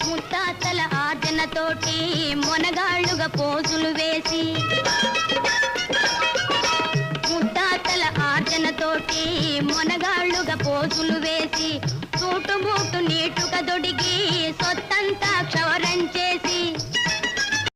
ముత్తాతల ఆర్జనతోటి మొనగాళ్ళుగా పోజులు వేసి ముత్తాతల ఆర్జనతోటి మొనగాళ్ళుగా పోజులు వేసి సూటు బూటు నీటుగా దొడిగి సొత్త